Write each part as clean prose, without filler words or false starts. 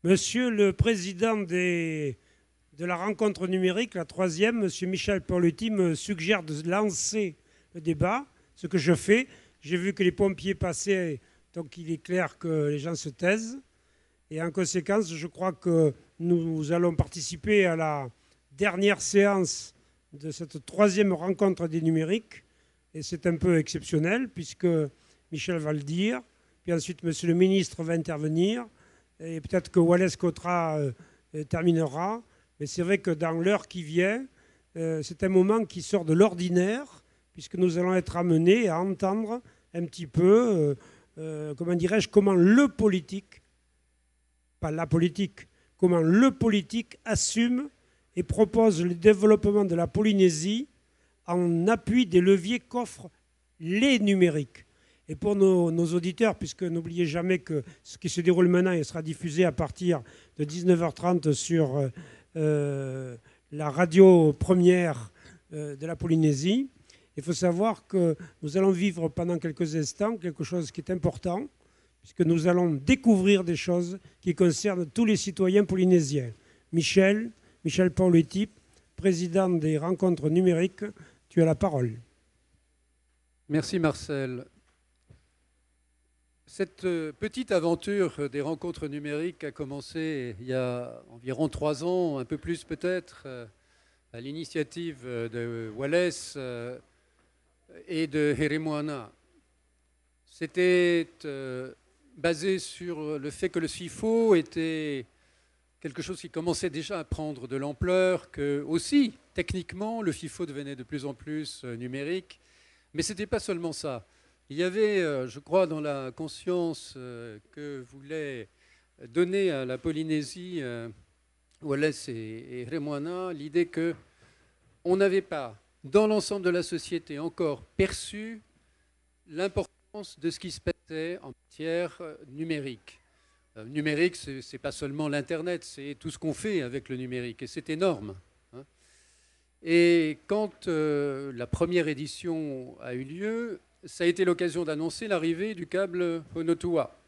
Monsieur le président de la rencontre numérique, la troisième, Monsieur Michel Paoluti, me suggère de lancer le débat, ce que je fais. J'ai vu que les pompiers passaient, donc il est clair que les gens se taisent. Et en conséquence, je crois que nous allons participer à la dernière séance de cette troisième rencontre des numériques. Et c'est un peu exceptionnel, puisque Michel va le dire, puis ensuite Monsieur le ministre va intervenir, et peut-être que Wallace Cotra terminera. Mais c'est vrai que dans l'heure qui vient, c'est un moment qui sort de l'ordinaire, puisque nous allons être amenés à entendre un petit peu, comment dirais-je, comment le politique, pas la politique, comment le politique assume et propose le développement de la Polynésie en appui des leviers qu'offrent les numériques. Et pour nos auditeurs, puisque n'oubliez jamais que ce qui se déroule maintenant, il sera diffusé à partir de 19h30 sur la radio première de la Polynésie. Il faut savoir que nous allons vivre pendant quelques instants quelque chose qui est important, puisque nous allons découvrir des choses qui concernent tous les citoyens polynésiens. Michel Paoluti, président des rencontres numériques, tu as la parole. Merci Marcel. Cette petite aventure des rencontres numériques a commencé il y a environ 3 ans, un peu plus peut-être, à l'initiative de Wallace et de Herimoana. C'était basé sur le fait que le FIFO était quelque chose qui commençait déjà à prendre de l'ampleur, que aussi, techniquement, le FIFO devenait de plus en plus numérique. Mais ce n'était pas seulement ça. Il y avait, je crois, dans la conscience que voulait donner à la Polynésie Wallace et Herimoana, l'idée qu'on n'avait pas, dans l'ensemble de la société, encore perçu l'importance de ce qui se passait en matière numérique. Numérique, ce n'est pas seulement l'Internet, c'est tout ce qu'on fait avec le numérique, et c'est énorme. Et quand la première édition a eu lieu, ça a été l'occasion d'annoncer l'arrivée du câble Onotua.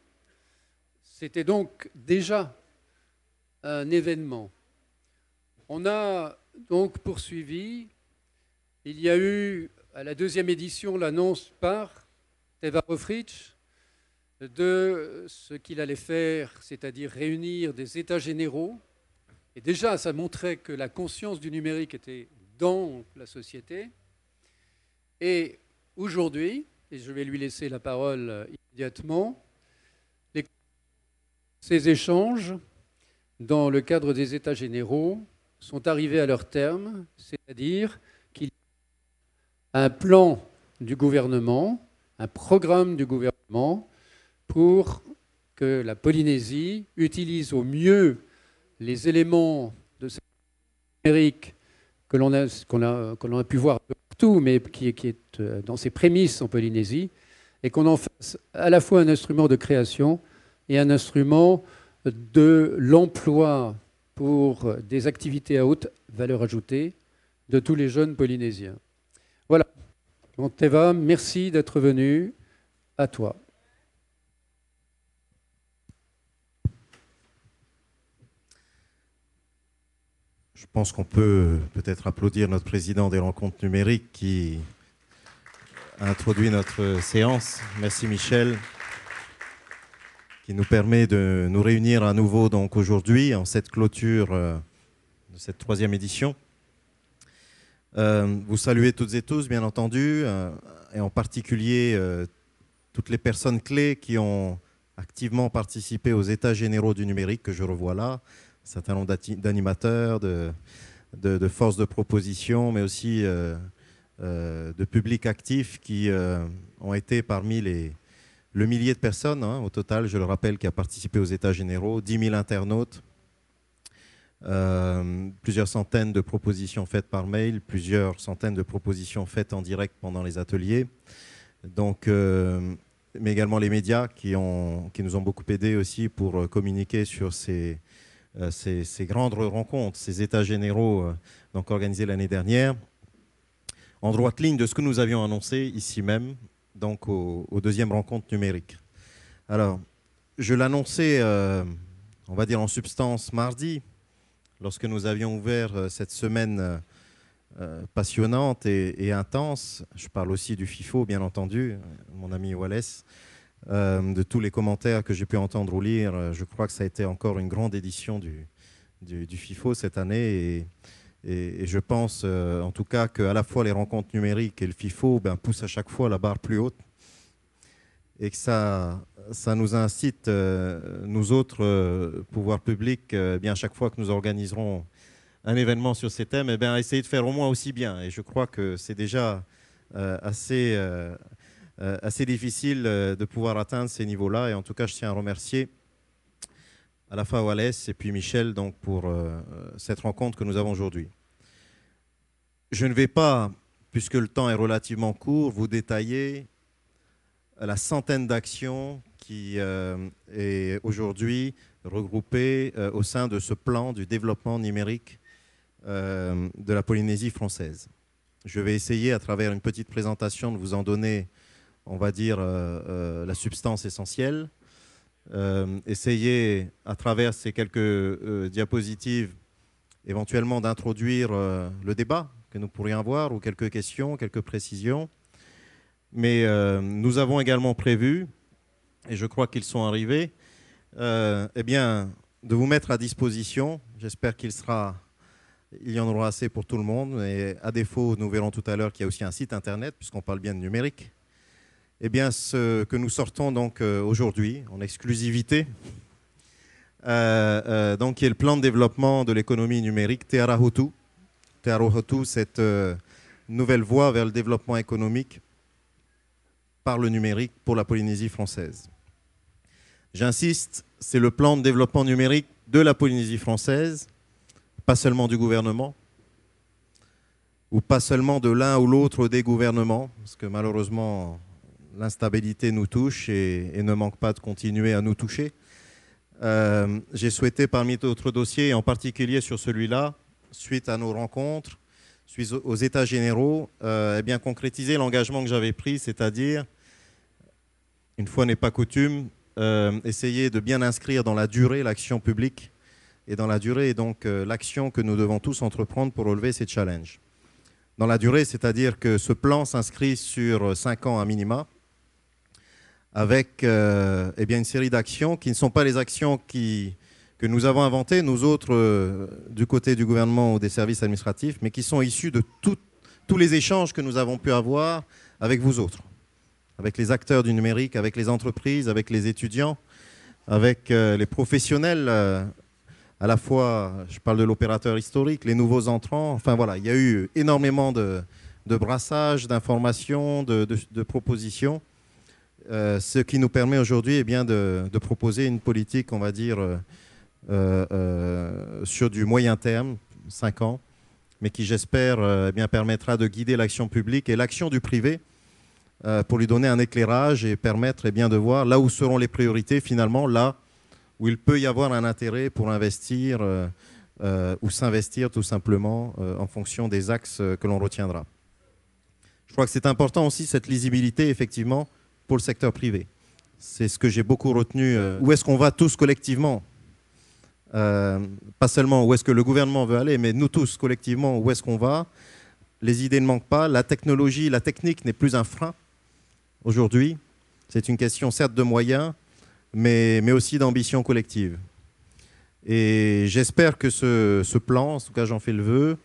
C'était donc déjà un événement. On a donc poursuivi. Il y a eu à la deuxième édition l'annonce par Teva Routledge de ce qu'il allait faire, c'est-à-dire réunir des états généraux. Et déjà, ça montrait que la conscience du numérique était dans la société. Et aujourd'hui, et je vais lui laisser la parole immédiatement, ces échanges, dans le cadre des États généraux, sont arrivés à leur terme, c'est-à-dire qu'il y a un plan du gouvernement, un programme du gouvernement pour que la Polynésie utilise au mieux les éléments de cette numérique que l'on a pu voir partout, mais qui est dans ses prémices en Polynésie, et qu'on en fasse à la fois un instrument de création et un instrument de l'emploi pour des activités à haute valeur ajoutée de tous les jeunes Polynésiens. Voilà. Donc Teva, merci d'être venu. À toi. Je pense qu'on peut peut-être applaudir notre président des rencontres numériques qui a introduit notre séance. Merci Michel, qui nous permet de nous réunir à nouveau donc aujourd'hui en cette clôture de cette troisième édition. Vous saluez toutes et tous, bien entendu, et en particulier toutes les personnes clés qui ont activement participé aux États généraux du numérique que je revois là. Un certain nombre d'animateurs, de forces de proposition, mais aussi de publics actifs qui ont été parmi le millier de personnes, au total, je le rappelle, qui a participé aux États généraux, 10 000 internautes, plusieurs centaines de propositions faites par mail, plusieurs centaines de propositions faites en direct pendant les ateliers. Donc, mais également les médias qui nous ont beaucoup aidés aussi pour communiquer sur ces grandes rencontres, ces états généraux donc organisés l'année dernière, en droite ligne de ce que nous avions annoncé ici même, donc aux deuxième rencontre numérique. Alors, je l'annonçais on va dire en substance, mardi, lorsque nous avions ouvert cette semaine passionnante et intense. Je parle aussi du FIFO, bien entendu, mon ami Wallace. De tous les commentaires que j'ai pu entendre ou lire, je crois que ça a été encore une grande édition du FIFO cette année. Et je pense en tout cas qu'à la fois les rencontres numériques et le FIFO poussent à chaque fois la barre plus haute. Et que ça nous incite, nous autres pouvoirs publics, à chaque fois que nous organiserons un événement sur ces thèmes, à essayer de faire au moins aussi bien. Et je crois que c'est déjà assez difficile de pouvoir atteindre ces niveaux-là. Et en tout cas, je tiens à remercier à la fois Wallace et puis Michel donc, pour cette rencontre que nous avons aujourd'hui. Je ne vais pas, puisque le temps est relativement court, vous détailler la centaine d'actions qui est aujourd'hui regroupée au sein de ce plan du développement numérique de la Polynésie française. Je vais essayer, à travers une petite présentation, de vous en donner, on va dire, la substance essentielle. Essayer, à travers ces quelques diapositives, éventuellement d'introduire le débat que nous pourrions avoir, ou quelques questions, quelques précisions. Mais nous avons également prévu, et je crois qu'ils sont arrivés, de vous mettre à disposition. J'espère qu'il y en aura assez pour tout le monde. Et à défaut, nous verrons tout à l'heure qu'il y a aussi un site internet, puisqu'on parle bien de numérique. Ce que nous sortons donc aujourd'hui en exclusivité, donc qui est le plan de développement de l'économie numérique Te Arahutu. Te Arahutu, cette nouvelle voie vers le développement économique par le numérique pour la Polynésie française. J'insiste, c'est le plan de développement numérique de la Polynésie française, pas seulement du gouvernement, ou pas seulement de l'un ou l'autre des gouvernements, parce que malheureusement, l'instabilité nous touche et ne manque pas de continuer à nous toucher. J'ai souhaité, parmi d'autres dossiers, en particulier sur celui-là, suite à nos rencontres, suite aux États généraux, concrétiser l'engagement que j'avais pris, c'est-à-dire, une fois n'est pas coutume, essayer de bien inscrire dans la durée l'action publique et dans la durée, donc, l'action que nous devons tous entreprendre pour relever ces challenges. Dans la durée, c'est-à-dire que ce plan s'inscrit sur 5 ans à minima, avec une série d'actions qui ne sont pas les actions que nous avons inventées, nous autres, du côté du gouvernement ou des services administratifs, mais qui sont issues de tous les échanges que nous avons pu avoir avec vous autres, avec les acteurs du numérique, avec les entreprises, avec les étudiants, avec les professionnels, à la fois, je parle de l'opérateur historique, les nouveaux entrants, enfin voilà, il y a eu énormément de brassage, d'informations, de propositions, ce qui nous permet aujourd'hui de proposer une politique, on va dire, sur du moyen terme, 5 ans, mais qui, j'espère, permettra de guider l'action publique et l'action du privé pour lui donner un éclairage et permettre de voir là où seront les priorités, finalement, là où il peut y avoir un intérêt pour investir ou s'investir tout simplement en fonction des axes que l'on retiendra. Je crois que c'est important aussi, cette lisibilité, effectivement, pour le secteur privé. C'est ce que j'ai beaucoup retenu. Où est-ce qu'on va tous collectivement ? Pas seulement où est-ce que le gouvernement veut aller, mais nous tous collectivement, où est-ce qu'on va ? Les idées ne manquent pas. La technologie, la technique n'est plus un frein aujourd'hui. C'est une question certes de moyens, mais aussi d'ambition collective. Et j'espère que ce plan, en tout cas j'en fais le vœu,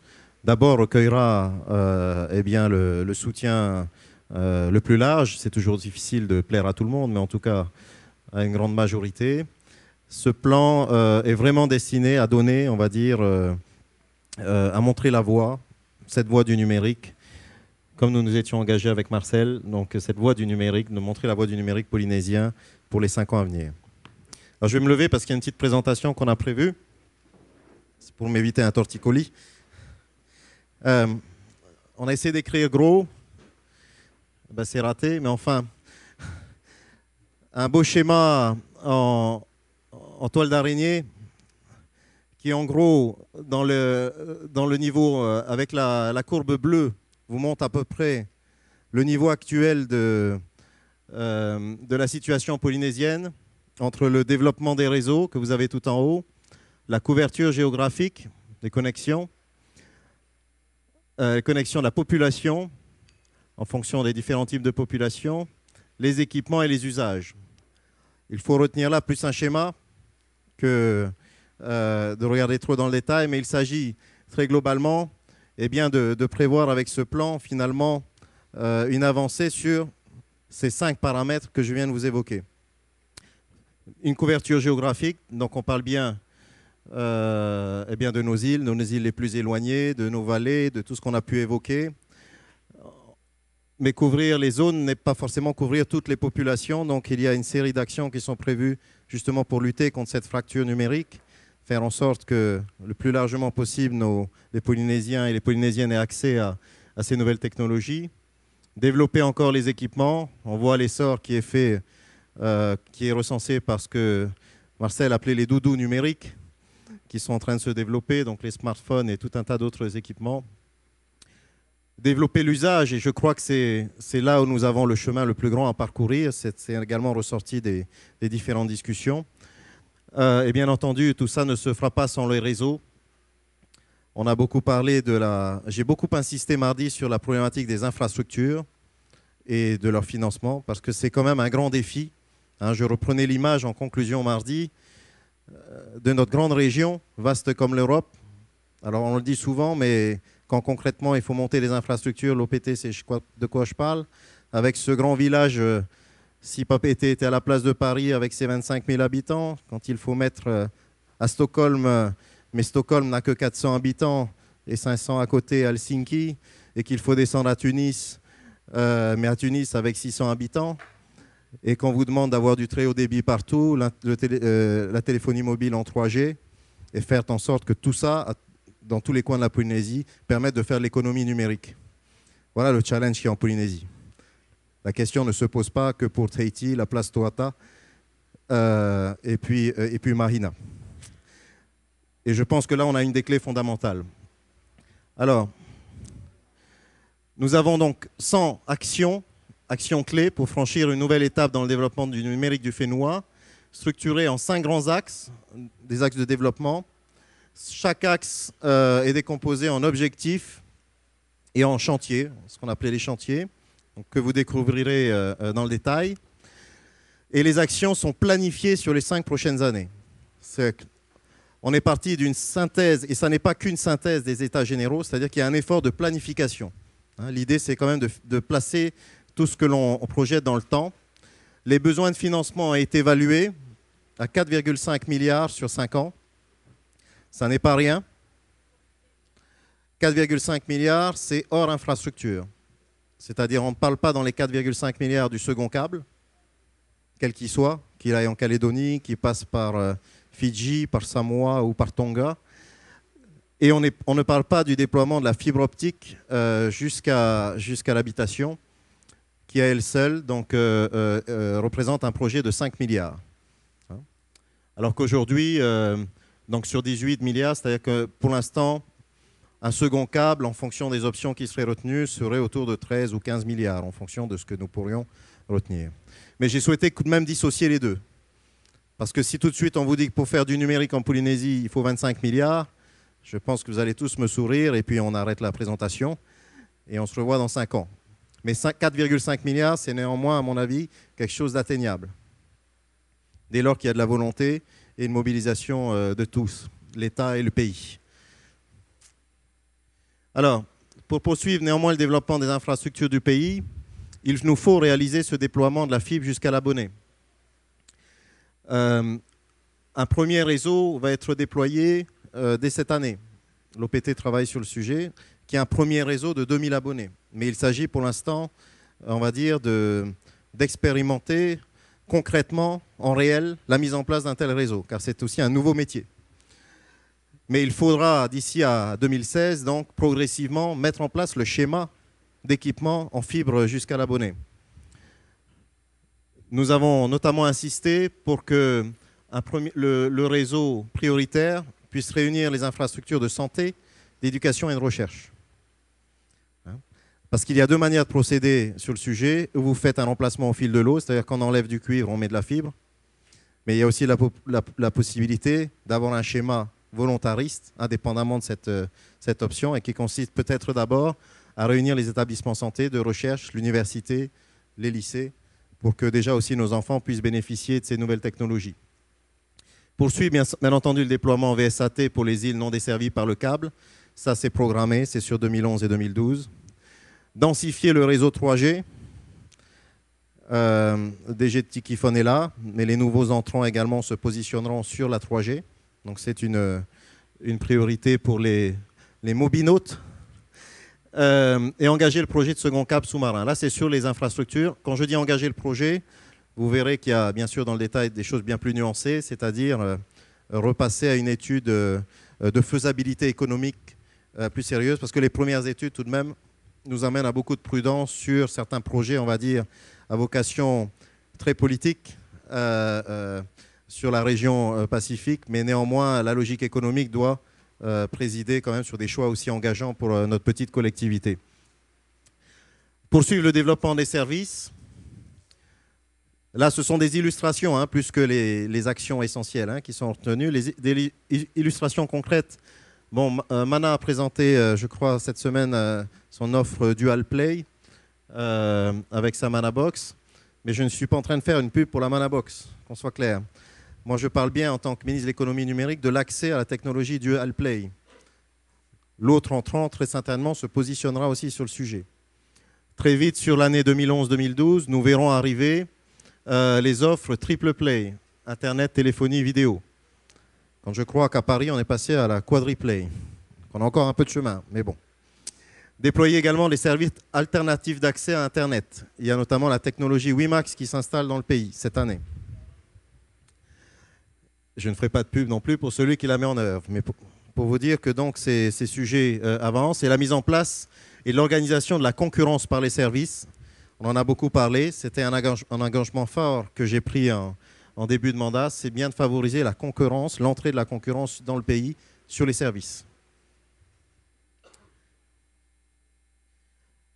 d'abord recueillera le soutien le plus large. C'est toujours difficile de plaire à tout le monde, mais en tout cas à une grande majorité. Ce plan est vraiment destiné à donner, on va dire, à montrer la voie, cette voie du numérique, comme nous nous étions engagés avec Marcel, donc cette voie du numérique, de montrer la voie du numérique polynésien pour les 5 ans à venir. Alors, je vais me lever parce qu'il y a une petite présentation qu'on a prévue. C'est pour m'éviter un torticolis. On a essayé d'écrire gros. C'est raté, mais enfin, un beau schéma en toile d'araignée qui, en gros, dans le niveau, avec la courbe bleue, vous montre à peu près le niveau actuel de la situation polynésienne entre le développement des réseaux que vous avez tout en haut, la couverture géographique des connexions, les connexions de la population en fonction des différents types de population, les équipements et les usages. Il faut retenir là plus un schéma que de regarder trop dans le détail, mais il s'agit très globalement de prévoir avec ce plan finalement une avancée sur ces 5 paramètres que je viens de vous évoquer. Une couverture géographique, donc on parle bien, de nos îles les plus éloignées, de nos vallées, de tout ce qu'on a pu évoquer. Mais couvrir les zones n'est pas forcément couvrir toutes les populations, donc il y a une série d'actions qui sont prévues justement pour lutter contre cette fracture numérique, faire en sorte que le plus largement possible les Polynésiens et les Polynésiennes aient accès à ces nouvelles technologies. Développer encore les équipements, on voit l'essor qui est fait, qui est recensé par ce que Marcel appelait les doudous numériques, qui sont en train de se développer, donc les smartphones et tout un tas d'autres équipements. Développer l'usage, et je crois que c'est là où nous avons le chemin le plus grand à parcourir, c'est également ressorti des différentes discussions. Et bien entendu, tout ça ne se fera pas sans les réseaux. On a beaucoup parlé j'ai beaucoup insisté mardi sur la problématique des infrastructures et de leur financement, parce que c'est quand même un grand défi. Je reprenais l'image en conclusion mardi de notre grande région, vaste comme l'Europe. Alors on le dit souvent, mais quand concrètement il faut monter les infrastructures, l'OPT, c'est de quoi je parle. Avec ce grand village, si Papeete était à la place de Paris avec ses 25 000 habitants, quand il faut mettre à Stockholm, mais Stockholm n'a que 400 habitants et 500 à côté à Helsinki, et qu'il faut descendre à Tunis, mais à Tunis avec 600 habitants, et qu'on vous demande d'avoir du très haut débit partout, la téléphonie mobile en 3G, et faire en sorte que tout ça, dans tous les coins de la Polynésie, permette de faire de l'économie numérique. Voilà le challenge qui est en Polynésie. La question ne se pose pas que pour Tahiti, la place Toata et puis Mahina. Et je pense que là, on a une des clés fondamentales. Alors, nous avons donc 100 actions clés pour franchir une nouvelle étape dans le développement du numérique du Fénois, structurées en 5 grands axes, des axes de développement. Chaque axe est décomposé en objectifs et en chantiers, ce qu'on appelait les chantiers, donc, que vous découvrirez dans le détail. Et les actions sont planifiées sur les 5 prochaines années. On est parti d'une synthèse, et ça n'est pas qu'une synthèse des états généraux, c'est-à-dire qu'il y a un effort de planification. L'idée, c'est quand même de placer tout ce que l'on projette dans le temps. Les besoins de financement ont été évalués à 4,5 milliards sur 5 ans. Ça n'est pas rien. 4,5 milliards, c'est hors infrastructure. C'est-à-dire on ne parle pas dans les 4,5 milliards du second câble, quel qu'il soit, qu'il aille en Calédonie, qu'il passe par Fidji, par Samoa ou par Tonga. Et on ne parle pas du déploiement de la fibre optique jusqu'à l'habitation, qui à elle seule représente un projet de 5 milliards. Alors qu'aujourd'hui, donc sur 18 milliards, c'est-à-dire que pour l'instant, un second câble, en fonction des options qui seraient retenues, serait autour de 13 ou 15 milliards, en fonction de ce que nous pourrions retenir. Mais j'ai souhaité tout de même dissocier les deux. Parce que si tout de suite on vous dit que pour faire du numérique en Polynésie, il faut 25 milliards, je pense que vous allez tous me sourire et puis on arrête la présentation et on se revoit dans 5 ans. Mais 4,5 milliards, c'est néanmoins, à mon avis, quelque chose d'atteignable. Dès lors qu'il y a de la volonté et une mobilisation de tous, l'État et le pays. Alors, pour poursuivre néanmoins le développement des infrastructures du pays, il nous faut réaliser ce déploiement de la fibre jusqu'à l'abonné. Un premier réseau va être déployé dès cette année. L'OPT travaille sur le sujet, qui est un premier réseau de 2000 abonnés. Mais il s'agit pour l'instant, on va dire, d'expérimenter concrètement, en réel, la mise en place d'un tel réseau, car c'est aussi un nouveau métier. Mais il faudra, d'ici à 2016, donc progressivement mettre en place le schéma d'équipement en fibre jusqu'à l'abonné. Nous avons notamment insisté pour que le réseau prioritaire puisse réunir les infrastructures de santé, d'éducation et de recherche. Parce qu'il y a 2 manières de procéder sur le sujet. Vous faites un remplacement au fil de l'eau, c'est-à-dire qu'on enlève du cuivre, on met de la fibre. Mais il y a aussi la possibilité d'avoir un schéma volontariste, indépendamment de cette option, et qui consiste peut-être d'abord à réunir les établissements santé, de recherche, l'université, les lycées, pour que déjà aussi nos enfants puissent bénéficier de ces nouvelles technologies. Poursuivre bien entendu le déploiement en VSAT pour les îles non desservies par le câble. Ça, c'est programmé, c'est sur 2011 et 2012. Densifier le réseau 3G. DG de Tikifone est là, mais les nouveaux entrants également se positionneront sur la 3G. Donc c'est une priorité pour les mobinautes. Et engager le projet de second câble sous-marin. Là, c'est sur les infrastructures. Quand je dis engager le projet, vous verrez qu'il y a bien sûr dans le détail des choses bien plus nuancées, c'est-à-dire repasser à une étude de faisabilité économique plus sérieuse, parce que les premières études, tout de même, nous amènent à beaucoup de prudence sur certains projets, on va dire, à vocation très politique sur la région Pacifique, mais néanmoins, la logique économique doit présider quand même sur des choix aussi engageants pour notre petite collectivité. Poursuivre le développement des services. Là, ce sont des illustrations, plus que les actions essentielles qui sont retenues. Des illustrations concrètes. Bon, Mana a présenté, je crois, cette semaine, son offre Dual Play avec sa Mana Box. Mais je ne suis pas en train de faire une pub pour la Mana Box, qu'on soit clair. Moi, je parle bien, en tant que ministre de l'économie numérique, de l'accès à la technologie Dual Play. L'autre entrant, très certainement, se positionnera aussi sur le sujet. Très vite, sur l'année 2011-2012, nous verrons arriver les offres Triple Play, Internet, téléphonie, vidéo. Quand je crois qu'à Paris, on est passé à la Quadriplay. On a encore un peu de chemin, mais bon. Déployer également les services alternatifs d'accès à Internet. Il y a notamment la technologie WiMAX qui s'installe dans le pays cette année. Je ne ferai pas de pub non plus pour celui qui la met en œuvre, mais pour vous dire que donc ces sujets avancent. Et la mise en place et l'organisation de la concurrence par les services, on en a beaucoup parlé, c'était un engagement fort que j'ai pris en début de mandat, c'est bien de favoriser la concurrence, l'entrée de la concurrence dans le pays sur les services.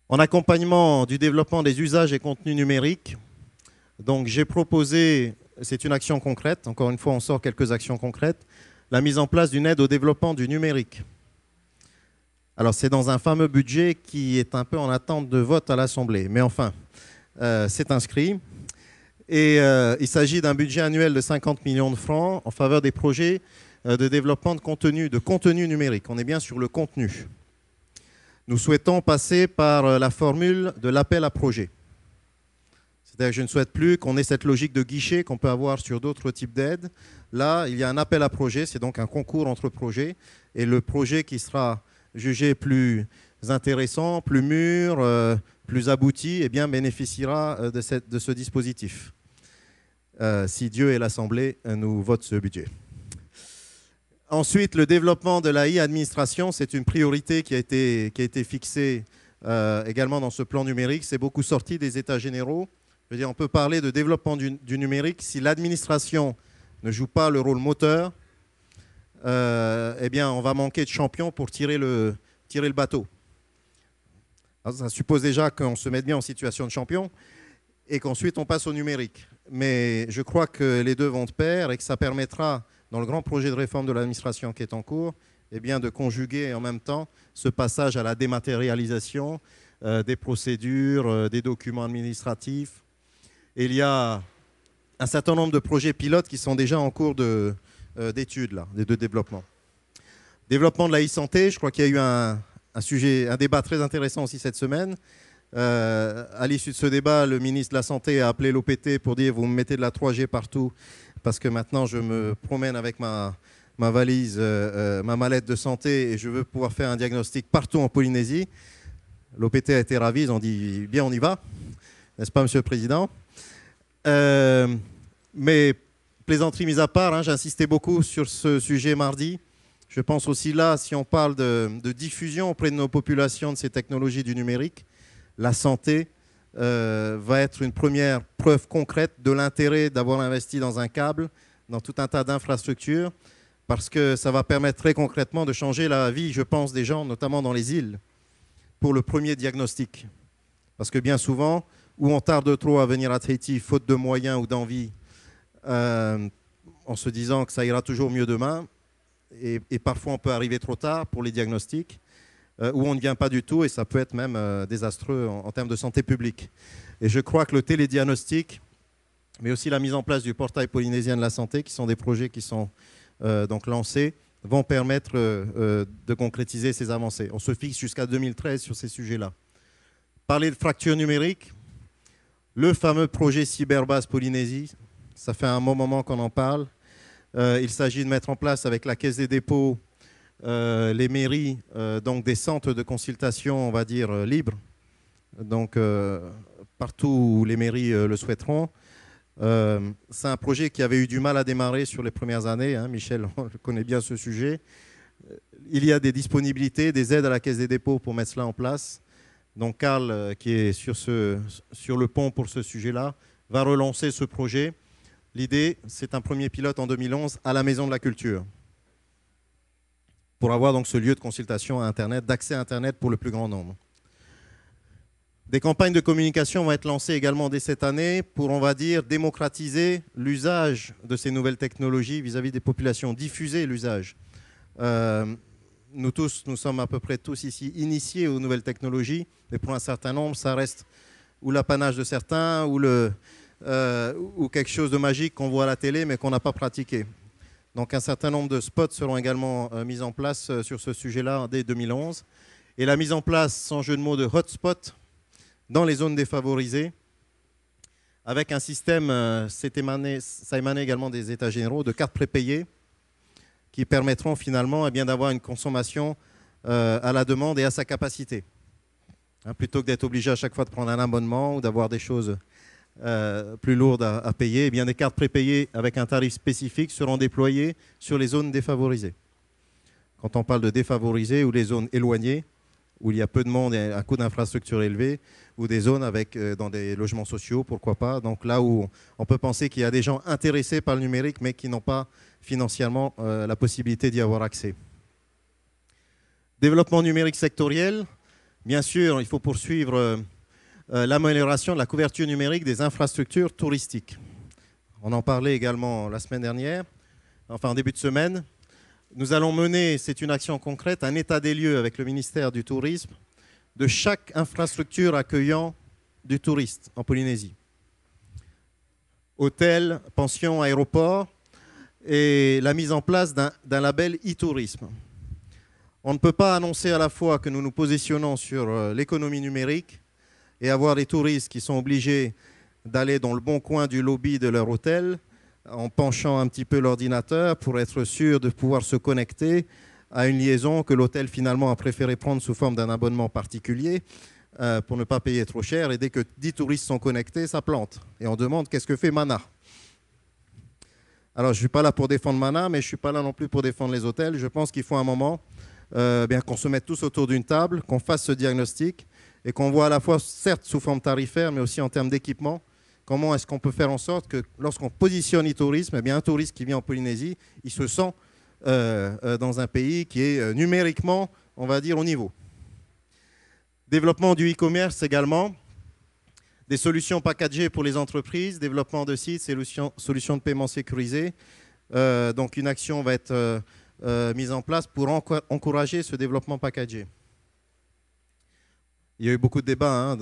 En accompagnement du développement des usages et contenus numériques, donc j'ai proposé, c'est une action concrète, encore une fois on sort quelques actions concrètes, la mise en place d'une aide au développement du numérique. Alors c'est dans un fameux budget qui est un peu en attente de vote à l'Assemblée, mais enfin, c'est inscrit. Et il s'agit d'un budget annuel de 50 millions de francs en faveur des projets de développement de contenu numérique. On est bien sur le contenu. Nous souhaitons passer par la formule de l'appel à projet. C'est-à-dire que je ne souhaite plus qu'on ait cette logique de guichet qu'on peut avoir sur d'autres types d'aides. Là, il y a un appel à projet, c'est donc un concours entre projets. Et le projet qui sera jugé plus intéressant, plus mûr, plus abouti, eh bien, bénéficiera de ce dispositif. Si Dieu et l'Assemblée nous votent ce budget. Ensuite, le développement de la e-administration, c'est une priorité qui a été fixée également dans ce plan numérique. C'est beaucoup sorti des États généraux. Je veux dire, on peut parler de développement du numérique si l'administration ne joue pas le rôle moteur. Eh bien, on va manquer de champions pour tirer le bateau. Alors, ça suppose déjà qu'on se mette bien en situation de champion et qu'ensuite on passe au numérique. Mais je crois que les deux vont de pair et que ça permettra, dans le grand projet de réforme de l'administration qui est en cours, eh bien, de conjuguer en même temps ce passage à la dématérialisation des procédures, des documents administratifs. Et il y a un certain nombre de projets pilotes qui sont déjà en cours d'études, de développement. Développement de la e-santé, je crois qu'il y a eu un débat très intéressant aussi cette semaine. À l'issue de ce débat, le ministre de la Santé a appelé l'OPT pour dire « vous me mettez de la 3G partout parce que maintenant je me promène avec ma valise, ma mallette de santé et je veux pouvoir faire un diagnostic partout en Polynésie ». L'OPT a été ravi, ils ont dit « bien, on y va ». N'est-ce pas, Monsieur le Président ? Mais plaisanterie mise à part, j'insistais beaucoup sur ce sujet mardi. Je pense aussi là, si on parle de diffusion auprès de nos populations de ces technologies du numérique, la santé va être une première preuve concrète de l'intérêt d'avoir investi dans un câble, dans tout un tas d'infrastructures, parce que ça va permettre très concrètement de changer la vie, je pense, des gens, notamment dans les îles, pour le premier diagnostic. Parce que bien souvent, où on tarde trop à venir à Tahiti, faute de moyens ou d'envie, en se disant que ça ira toujours mieux demain. Et parfois, on peut arriver trop tard pour les diagnostics, ou on ne vient pas du tout, et ça peut être même désastreux en termes de santé publique. Et je crois que le télédiagnostic, mais aussi la mise en place du portail polynésien de la santé, qui sont des projets qui sont donc lancés, vont permettre de concrétiser ces avancées. On se fixe jusqu'à 2013 sur ces sujets-là. Parler de fracture numérique, le fameux projet Cyberbase Polynésie, ça fait un bon moment qu'on en parle. Il s'agit de mettre en place avec la Caisse des dépôts, les mairies, donc des centres de consultation, on va dire, libres, donc partout où les mairies le souhaiteront. C'est un projet qui avait eu du mal à démarrer sur les premières années. Hein, Michel connaît bien ce sujet. Il y a des disponibilités, des aides à la Caisse des dépôts pour mettre cela en place. Donc Carl, qui est sur le pont pour ce sujet-là, va relancer ce projet. L'idée, c'est un premier pilote en 2011 à la Maison de la Culture, pour avoir donc ce lieu de consultation à Internet, d'accès à Internet pour le plus grand nombre. Des campagnes de communication vont être lancées également dès cette année pour, on va dire, démocratiser l'usage de ces nouvelles technologies vis-à-vis des populations, diffuser l'usage. Nous sommes à peu près tous ici initiés aux nouvelles technologies, mais pour un certain nombre, ça reste ou l'apanage de certains, ou quelque chose de magique qu'on voit à la télé, mais qu'on n'a pas pratiqué. Donc un certain nombre de spots seront également mis en place sur ce sujet-là dès 2011. Et la mise en place, sans jeu de mots, de hotspots dans les zones défavorisées, avec un système, ça émanait également des États généraux, de cartes prépayées, qui permettront finalement d'avoir une consommation à la demande et à sa capacité. Hein, plutôt que d'être obligé à chaque fois de prendre un abonnement ou d'avoir des choses plus lourdes à payer, eh bien, des cartes prépayées avec un tarif spécifique seront déployées sur les zones défavorisées. Quand on parle de défavorisées ou les zones éloignées, où il y a peu de monde et un coût d'infrastructure élevé, ou des zones dans des logements sociaux, pourquoi pas. Donc là où on peut penser qu'il y a des gens intéressés par le numérique, mais qui n'ont pas financièrement la possibilité d'y avoir accès. Développement numérique sectoriel. Bien sûr, il faut poursuivre l'amélioration de la couverture numérique des infrastructures touristiques. On en parlait également la semaine dernière, enfin en début de semaine. Nous allons mener, c'est une action concrète, un état des lieux avec le ministère du Tourisme de chaque infrastructure accueillant du touriste en Polynésie. Hôtels, pensions, aéroports, et la mise en place d'un label e-tourisme. On ne peut pas annoncer à la fois que nous nous positionnons sur l'économie numérique et avoir des touristes qui sont obligés d'aller dans le bon coin du lobby de leur hôtel en penchant un petit peu l'ordinateur pour être sûr de pouvoir se connecter à une liaison que l'hôtel finalement a préféré prendre sous forme d'un abonnement particulier pour ne pas payer trop cher. Et dès que 10 touristes sont connectés, ça plante. Et on demande qu'est-ce que fait Mana. Alors je ne suis pas là pour défendre Mana, mais je ne suis pas là non plus pour défendre les hôtels. Je pense qu'il faut un moment qu'on se mette tous autour d'une table, qu'on fasse ce diagnostic et qu'on voit à la fois, certes sous forme tarifaire, mais aussi en termes d'équipement, comment est-ce qu'on peut faire en sorte que lorsqu'on positionne e-tourisme, eh bien, un touriste qui vient en Polynésie, il se sent dans un pays qui est numériquement, on va dire, au niveau. Développement du e-commerce également, des solutions packagées pour les entreprises, développement de sites, solutions de paiement sécurisées. Donc une action va être mise en place pour encourager ce développement packagé. Il y a eu beaucoup de débats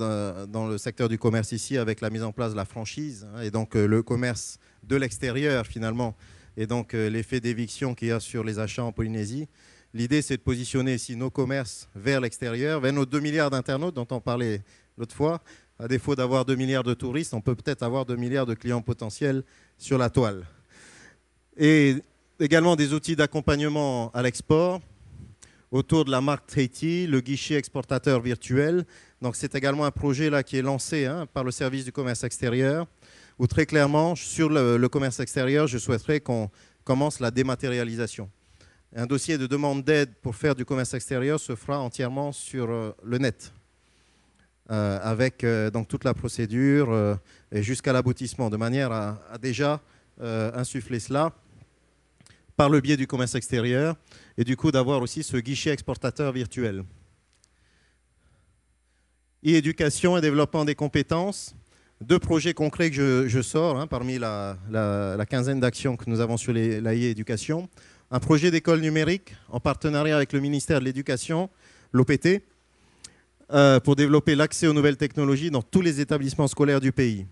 dans le secteur du commerce ici avec la mise en place de la franchise et donc le commerce de l'extérieur finalement et donc l'effet d'éviction qu'il y a sur les achats en Polynésie. L'idée, c'est de positionner ici nos commerces vers l'extérieur, vers nos 2 milliards d'internautes dont on parlait l'autre fois. À défaut d'avoir 2 milliards de touristes, on peut peut-être avoir 2 milliards de clients potentiels sur la toile. Et également des outils d'accompagnement à l'export autour de la marque Tahiti, le guichet exportateur virtuel. Donc c'est également un projet là qui est lancé par le service du commerce extérieur, où très clairement, sur le commerce extérieur, je souhaiterais qu'on commence la dématérialisation. Un dossier de demande d'aide pour faire du commerce extérieur se fera entièrement sur le net, avec donc toute la procédure et jusqu'à l'aboutissement, de manière à déjà insuffler cela par le biais du commerce extérieur et du coup d'avoir aussi ce guichet exportateur virtuel. E-éducation et développement des compétences. 2 projets concrets que je sors parmi la quinzaine d'actions que nous avons sur l'AI éducation. Un projet d'école numérique en partenariat avec le ministère de l'Éducation, l'OPT, pour développer l'accès aux nouvelles technologies dans tous les établissements scolaires du pays.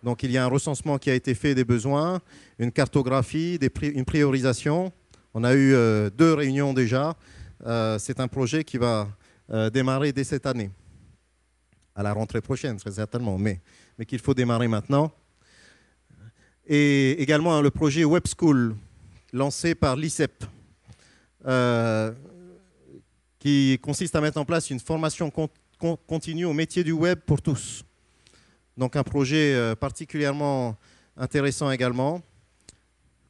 Donc il y a un recensement qui a été fait des besoins, une cartographie, une priorisation. On a eu 2 réunions déjà. C'est un projet qui va démarrer dès cette année, à la rentrée prochaine très certainement, mais qu'il faut démarrer maintenant. Et également le projet Web School, lancé par l'ICEP, qui consiste à mettre en place une formation continue au métier du web pour tous. Donc un projet particulièrement intéressant également,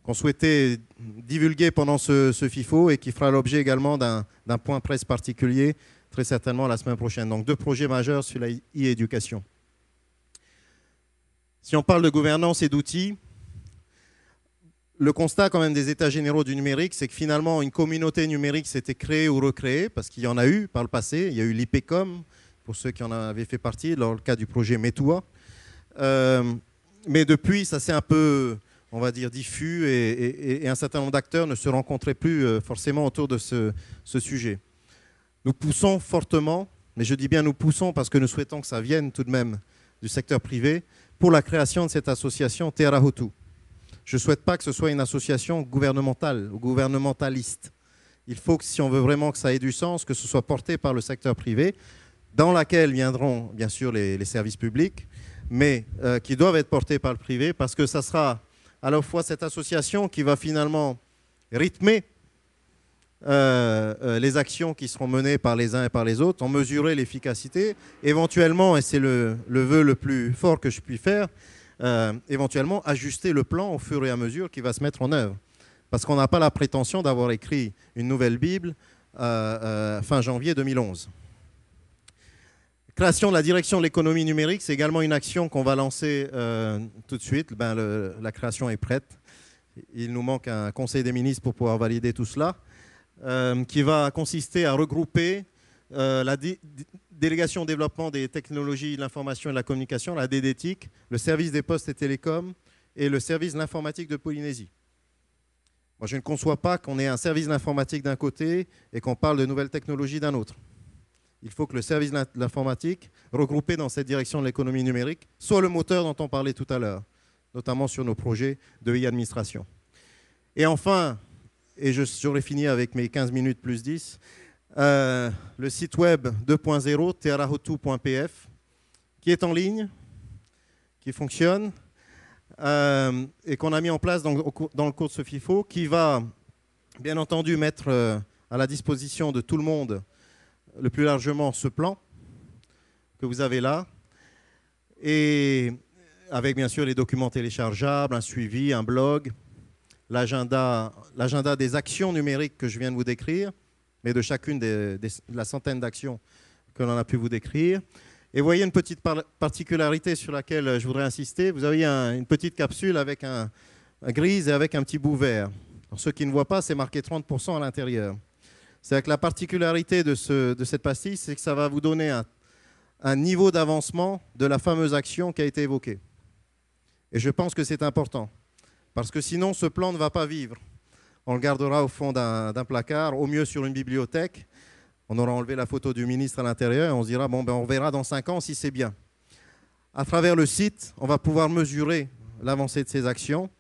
qu'on souhaitait divulguer pendant ce FIFO et qui fera l'objet également d'un point presse particulier, très certainement la semaine prochaine. Donc 2 projets majeurs sur la e-éducation. Si on parle de gouvernance et d'outils, le constat quand même des états généraux du numérique, c'est que finalement une communauté numérique s'était créée ou recréée, parce qu'il y en a eu par le passé. Il y a eu l'IPCOM, pour ceux qui en avaient fait partie, dans le cas du projet METOA. Mais depuis, ça s'est un peu, on va dire, diffus et un certain nombre d'acteurs ne se rencontraient plus forcément autour de ce sujet. Nous poussons fortement, mais je dis bien nous poussons parce que nous souhaitons que ça vienne tout de même du secteur privé, pour la création de cette association Te Arahutu. Je ne souhaite pas que ce soit une association gouvernementale ou gouvernementaliste. Il faut que, si on veut vraiment que ça ait du sens, que ce soit porté par le secteur privé, dans laquelle viendront bien sûr les services publics, mais qui doivent être portés par le privé, parce que ça sera à la fois cette association qui va finalement rythmer les actions qui seront menées par les uns et par les autres, en mesurer l'efficacité, éventuellement, et c'est le vœu le plus fort que je puis faire, éventuellement ajuster le plan au fur et à mesure qu'il va se mettre en œuvre. Parce qu'on n'a pas la prétention d'avoir écrit une nouvelle Bible fin janvier 2011. Création de la direction de l'économie numérique, c'est également une action qu'on va lancer tout de suite. La création est prête. Il nous manque un conseil des ministres pour pouvoir valider tout cela, qui va consister à regrouper la délégation au développement des technologies de l'information et de la communication, la DDTIC, le service des postes et télécoms et le service de l'informatique de Polynésie. Moi, je ne conçois pas qu'on ait un service de l'informatique d'un côté et qu'on parle de nouvelles technologies d'un autre. Il faut que le service de l'informatique, regroupé dans cette direction de l'économie numérique, soit le moteur dont on parlait tout à l'heure, notamment sur nos projets de e-administration. Et enfin, et j'aurais fini avec mes 15 minutes plus 10, le site web 2.0, tearahutu.pf, qui est en ligne, qui fonctionne, et qu'on a mis en place dans le cours de ce FIFO, qui va bien entendu mettre à la disposition de tout le monde le plus largement ce plan que vous avez là, et avec bien sûr les documents téléchargeables, un suivi, un blog, l'agenda des actions numériques que je viens de vous décrire, mais de chacune de la centaine d'actions que l'on a pu vous décrire. Et vous voyez une petite particularité sur laquelle je voudrais insister. Vous avez une petite capsule avec un grise et avec un petit bout vert. Pour ceux qui ne voient pas, c'est marqué 30% à l'intérieur. C'est-à-dire que la particularité de cette pastille, c'est que ça va vous donner un niveau d'avancement de la fameuse action qui a été évoquée. Et je pense que c'est important, parce que sinon, ce plan ne va pas vivre. On le gardera au fond d'un placard, au mieux sur une bibliothèque. On aura enlevé la photo du ministre à l'intérieur et on se dira, bon, on verra dans 5 ans si c'est bien. À travers le site, on va pouvoir mesurer l'avancée de ces actions.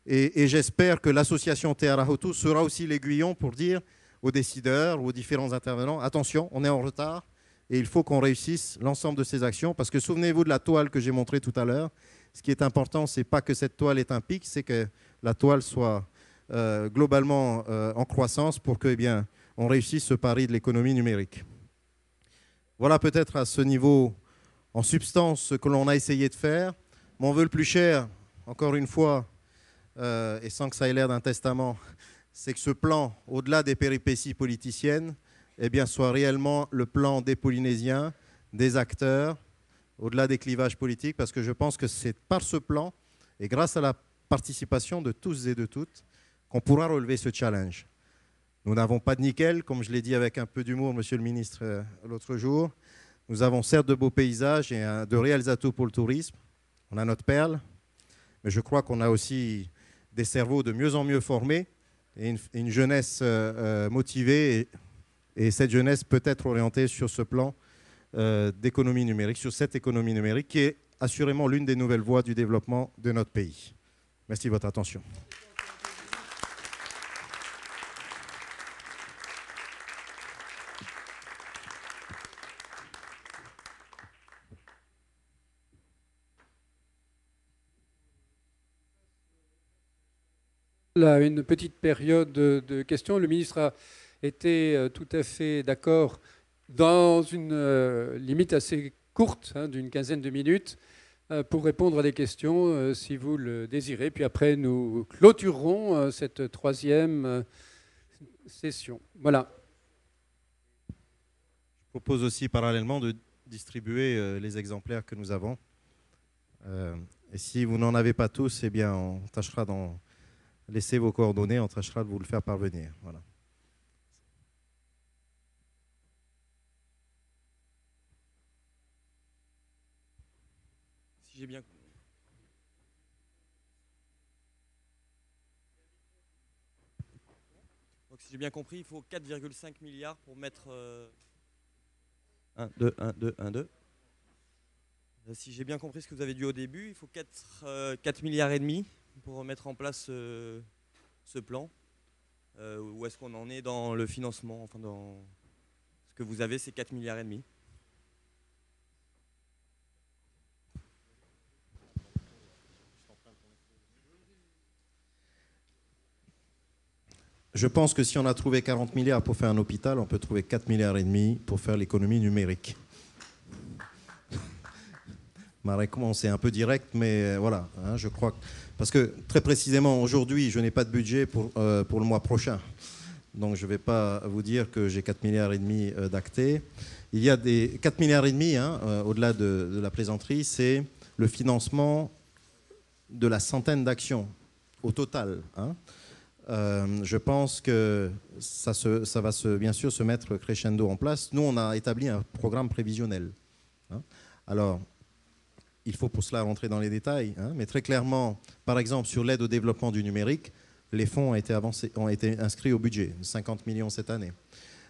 Et j'espère que l'association Te Arahutu sera aussi l'aiguillon pour dire aux décideurs ou aux différents intervenants, attention, on est en retard et il faut qu'on réussisse l'ensemble de ces actions. Parce que souvenez-vous de la toile que j'ai montrée tout à l'heure. Ce qui est important, ce n'est pas que cette toile ait un pic, c'est que la toile soit globalement en croissance pour que, on réussisse ce pari de l'économie numérique. Voilà peut-être à ce niveau, en substance, ce que l'on a essayé de faire. Mon vœu le plus cher, encore une fois, et sans que ça ait l'air d'un testament, c'est que ce plan, au-delà des péripéties politiciennes, soit réellement le plan des Polynésiens, des acteurs, au-delà des clivages politiques, parce que je pense que c'est par ce plan, et grâce à la participation de tous et de toutes, qu'on pourra relever ce challenge. Nous n'avons pas de nickel, comme je l'ai dit avec un peu d'humour, monsieur le ministre, l'autre jour. Nous avons certes de beaux paysages et de réels atouts pour le tourisme. On a notre perle, mais je crois qu'on a aussi des cerveaux de mieux en mieux formés et une jeunesse motivée. Et cette jeunesse peut être orientée sur ce plan d'économie numérique, sur cette économie numérique qui est assurément l'une des nouvelles voies du développement de notre pays. Merci de votre attention. Là, une petite période de questions. Le ministre a été tout à fait d'accord dans une limite assez courte, hein, d'une quinzaine de minutes, pour répondre à des questions si vous le désirez. Puis après, nous clôturerons cette troisième session. Voilà. Je propose aussi parallèlement de distribuer les exemplaires que nous avons. Et si vous n'en avez pas tous, eh bien, on tâchera d'en laisser vos coordonnées, on tâchera de vous le faire parvenir. Voilà. Si j'ai bien... Donc, si j'ai bien compris, il faut 4,5 milliards pour mettre 1, 2, 1, 2, 1, 2. Si j'ai bien compris ce que vous avez dit au début, il faut 4 milliards et demi pour mettre en place ce plan. Où est-ce qu'on en est dans le financement? Enfin, dans ce que vous avez, c'est 4 milliards et demi. Je pense que si on a trouvé 40 milliards pour faire un hôpital, on peut trouver 4 milliards et demi pour faire l'économie numérique. Ma réponse est un peu directe, mais voilà, hein, je crois que... Parce que très précisément, aujourd'hui, je n'ai pas de budget pour le mois prochain. Donc je ne vais pas vous dire que j'ai 4 milliards et demi d'actés. Il y a des 4 milliards et demi, hein, au-delà de la plaisanterie, c'est le financement de la centaine d'actions au total, hein. Je pense que ça va bien sûr se mettre crescendo en place. Nous, on a établi un programme prévisionnel, hein. Alors, il faut pour cela rentrer dans les détails, hein, mais très clairement, par exemple, sur l'aide au développement du numérique, les fonds ont été inscrits au budget, 50 millions cette année.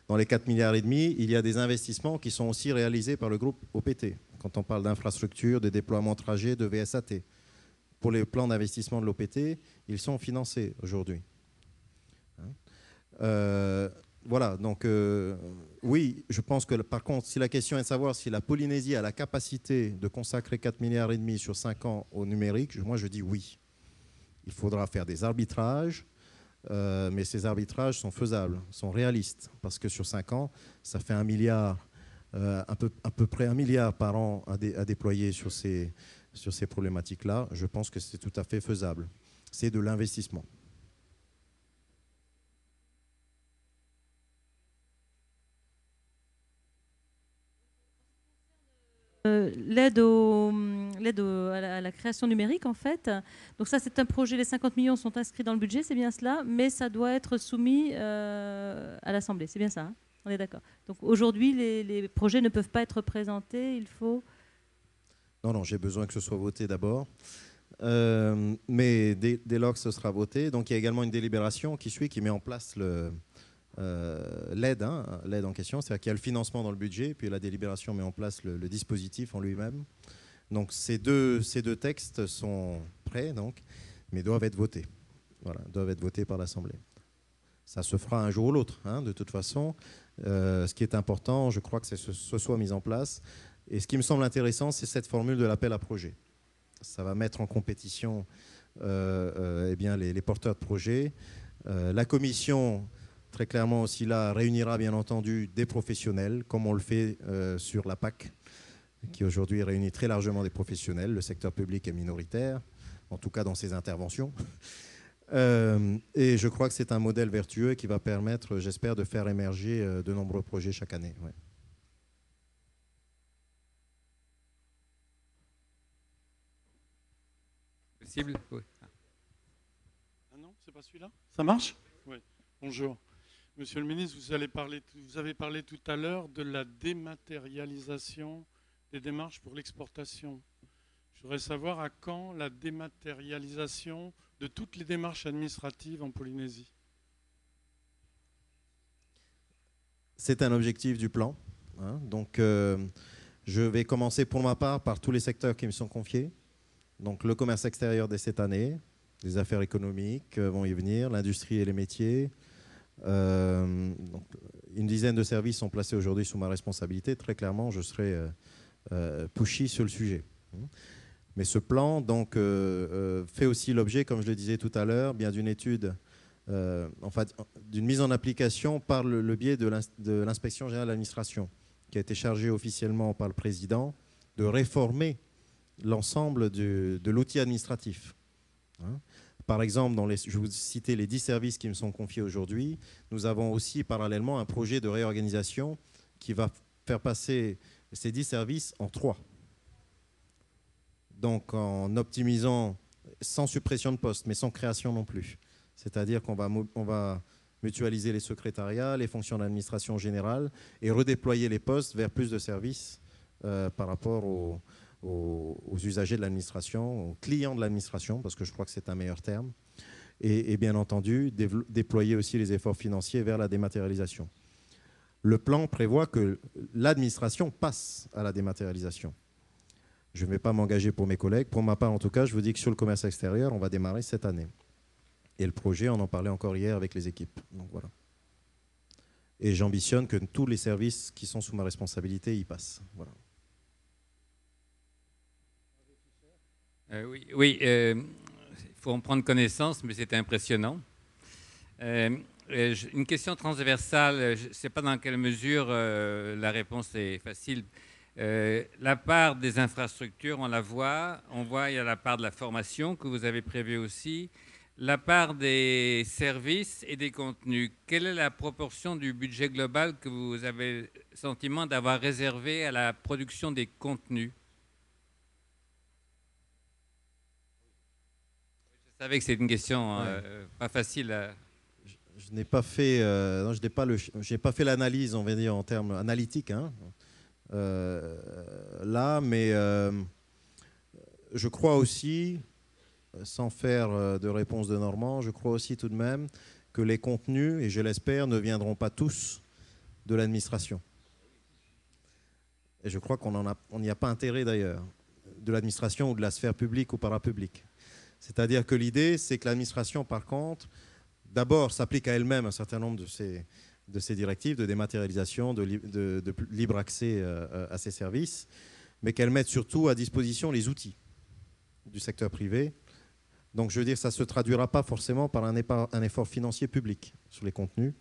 Dans les 4 milliards et demi, il y a des investissements qui sont aussi réalisés par le groupe OPT. Quand on parle d'infrastructures, de déploiement trajet, de VSAT. Pour les plans d'investissement de l'OPT, ils sont financés aujourd'hui. Voilà, donc oui, je pense que par contre, si la question est de savoir si la Polynésie a la capacité de consacrer 4 milliards et demi sur 5 ans au numérique, moi je dis oui. Il faudra faire des arbitrages, mais ces arbitrages sont faisables, sont réalistes, parce que sur 5 ans, ça fait 1 milliard, à peu près 1 milliard par an à déployer sur ces problématiques-là. Je pense que c'est tout à fait faisable. C'est de l'investissement. L'aide à la création numérique, en fait. Donc ça, c'est un projet, les 50 millions sont inscrits dans le budget, c'est bien cela, mais ça doit être soumis à l'Assemblée, c'est bien ça, hein, on est d'accord. Donc aujourd'hui, les projets ne peuvent pas être présentés, il faut... Non, j'ai besoin que ce soit voté d'abord. Mais dès lors que ce sera voté, donc il y a également une délibération qui met en place l'aide, hein, l'aide en question, c'est-à-dire qu'il y a le financement dans le budget, puis la délibération met en place le dispositif en lui-même. Donc ces deux textes sont prêts, donc, mais doivent être votés. Voilà, doivent être votés par l'Assemblée. Ça se fera un jour ou l'autre, hein, de toute façon. Ce qui est important, je crois que c'est que ce soit mis en place. Et ce qui me semble intéressant, c'est cette formule de l'appel à projet. Ça va mettre en compétition eh bien, les porteurs de projets. La commission, très clairement aussi là, réunira bien entendu des professionnels, comme on le fait sur la PAC, qui aujourd'hui réunit très largement des professionnels. Le secteur public est minoritaire, en tout cas dans ses interventions. Et je crois que c'est un modèle vertueux qui va permettre, j'espère, de faire émerger de nombreux projets chaque année. Ouais. Oui. Ah non, c'est pas celui-là? Ça marche? Oui. Bonjour. Monsieur le ministre, vous avez parlé tout à l'heure de la dématérialisation des démarches pour l'exportation. Je voudrais savoir à quand la dématérialisation de toutes les démarches administratives en Polynésie. C'est un objectif du plan. Hein. Donc, je vais commencer pour ma part par tous les secteurs qui me sont confiés. Donc, le commerce extérieur dès cette année, les affaires économiques vont y venir, l'industrie et les métiers. Donc, une dizaine de services sont placés aujourd'hui sous ma responsabilité. Très clairement, je serai pushy sur le sujet. Mais ce plan donc, fait aussi l'objet, comme je le disais tout à l'heure, bien d'une étude, en fait, d'une mise en application par le biais de l'inspection générale de l'administration, qui a été chargée officiellement par le président de réformer l'ensemble de l'outil administratif. Hein. Par exemple, je vous citais les 10 services qui me sont confiés aujourd'hui. Nous avons aussi parallèlement un projet de réorganisation qui va faire passer ces 10 services en 3. Donc en optimisant, sans suppression de postes, mais sans création non plus. C'est-à-dire qu'on va mutualiser les secrétariats, les fonctions d'administration générale et redéployer les postes vers plus de services par rapport aux usagers de l'administration, aux clients de l'administration, parce que je crois que c'est un meilleur terme. Et bien entendu, déployer aussi les efforts financiers vers la dématérialisation. Le plan prévoit que l'administration passe à la dématérialisation. Je ne vais pas m'engager pour mes collègues. Pour ma part, en tout cas, je vous dis que sur le commerce extérieur, on va démarrer cette année. Et le projet, on en parlait encore hier avec les équipes. Donc voilà. Et j'ambitionne que tous les services qui sont sous ma responsabilité y passent. Voilà. Oui, il faut en prendre connaissance, mais c'est impressionnant. Une question transversale, je ne sais pas dans quelle mesure la réponse est facile. La part des infrastructures, on voit, il y a la part de la formation que vous avez prévue aussi, la part des services et des contenus. Quelle est la proportion du budget global que vous avez le sentiment d'avoir réservé à la production des contenus? Je savais que c'est une question pas facile à... Je n'ai pas fait, j'ai pas fait l'analyse, on va dire, en termes analytiques, hein, là, mais je crois aussi, sans faire de réponse de Normand, je crois aussi tout de même que les contenus, et je l'espère, ne viendront pas tous de l'administration. Et je crois qu'on n'y a pas intérêt d'ailleurs, de l'administration ou de la sphère publique ou parapublique. C'est-à-dire que l'idée, c'est que l'administration, par contre, d'abord s'applique à elle-même un certain nombre de ces directives de dématérialisation, de libre accès à ces services, mais qu'elle mette surtout à disposition les outils du secteur privé. Donc je veux dire, ça ne se traduira pas forcément par un effort financier public sur les contenus,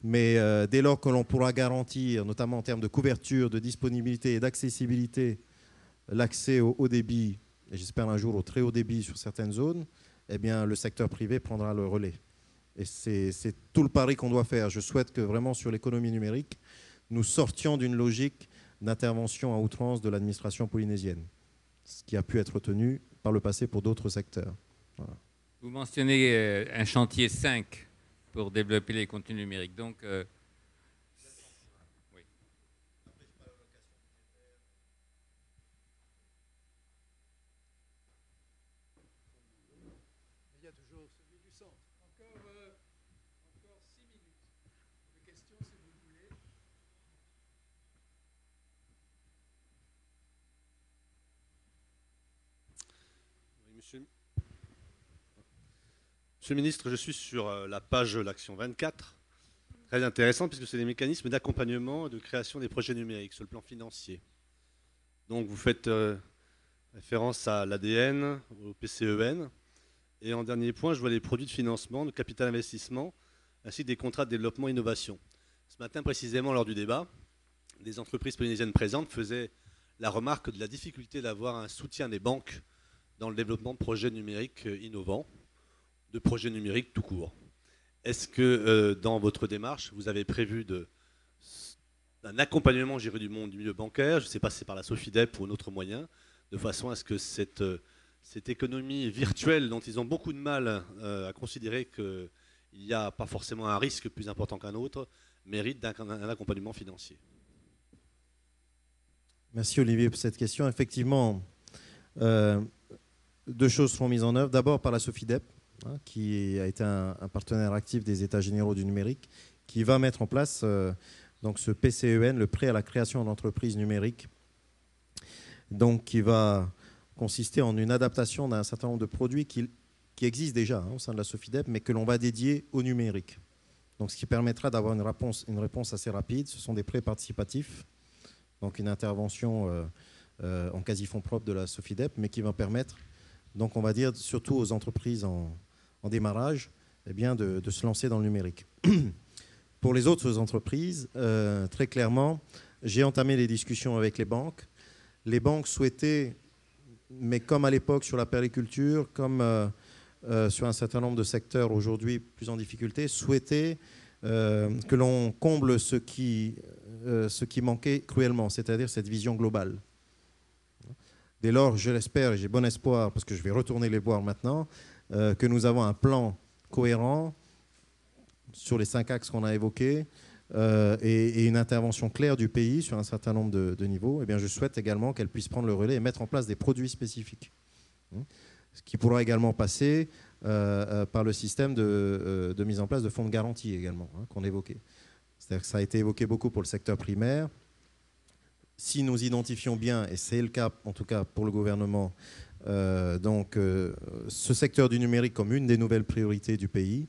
mais dès lors que l'on pourra garantir, notamment en termes de couverture, de disponibilité et d'accessibilité, l'accès au haut débit, et j'espère un jour au très haut débit sur certaines zones, eh bien le secteur privé prendra le relais. Et c'est tout le pari qu'on doit faire. Je souhaite que vraiment sur l'économie numérique, nous sortions d'une logique d'intervention à outrance de l'administration polynésienne, ce qui a pu être tenu par le passé pour d'autres secteurs. Voilà. Vous mentionnez un chantier 5 pour développer les contenus numériques. Donc, oui. Il y a toujours celui du centre. Encore 6 minutes de questions si vous voulez. Oui, monsieur le ministre, je suis sur la page L'Action 24. Très intéressant puisque c'est des mécanismes d'accompagnement et de création des projets numériques sur le plan financier. Donc vous faites référence à l'ADN, au PCEN. Et en dernier point, je vois les produits de financement, de capital investissement, ainsi que des contrats de développement et innovation. Ce matin, précisément, lors du débat, des entreprises polynésiennes présentes faisaient la remarque de la difficulté d'avoir un soutien des banques dans le développement de projets numériques innovants, de projets numériques tout court. Est-ce que dans votre démarche, vous avez prévu un accompagnement géré du milieu bancaire, je ne sais pas si c'est par la Sofidep ou un autre moyen, de façon à ce que cette économie virtuelle dont ils ont beaucoup de mal à considérer qu'elle il n'y a pas forcément un risque plus important qu'un autre, mérite un accompagnement financier. Merci Olivier pour cette question. Effectivement, deux choses seront mises en œuvre. D'abord par la SOFIDEP, qui a été un partenaire actif des États généraux du numérique, qui va mettre en place donc ce PCEN, le prêt à la création d'entreprises numériques, donc qui va consister en une adaptation d'un certain nombre de produits qui existent déjà au sein de la SOFIDEP, mais que l'on va dédier au numérique. Donc, ce qui permettra d'avoir une réponse assez rapide. Ce sont des prêts participatifs, donc une intervention en quasi-fonds propres de la SOFIDEP, mais qui va permettre, donc on va dire, surtout aux entreprises en démarrage, eh bien, de se lancer dans le numérique. Pour les autres entreprises, très clairement, j'ai entamé les discussions avec les banques. Les banques souhaitaient, mais comme à l'époque sur la périculture, comme sur un certain nombre de secteurs aujourd'hui plus en difficulté, souhaitaient que l'on comble ce qui manquait cruellement, c'est-à-dire cette vision globale. Dès lors, je l'espère et j'ai bon espoir, parce que je vais retourner les voir maintenant, que nous avons un plan cohérent sur les 5 axes qu'on a évoqués et une intervention claire du pays sur un certain nombre de niveaux. Eh bien, je souhaite également qu'elle puisse prendre le relais et mettre en place des produits spécifiques. Ce qui pourra également passer par le système de mise en place de fonds de garantie également, qu'on évoquait. C'est-à-dire que ça a été évoqué beaucoup pour le secteur primaire. Si nous identifions bien, et c'est le cas en tout cas pour le gouvernement, ce secteur du numérique comme une des nouvelles priorités du pays,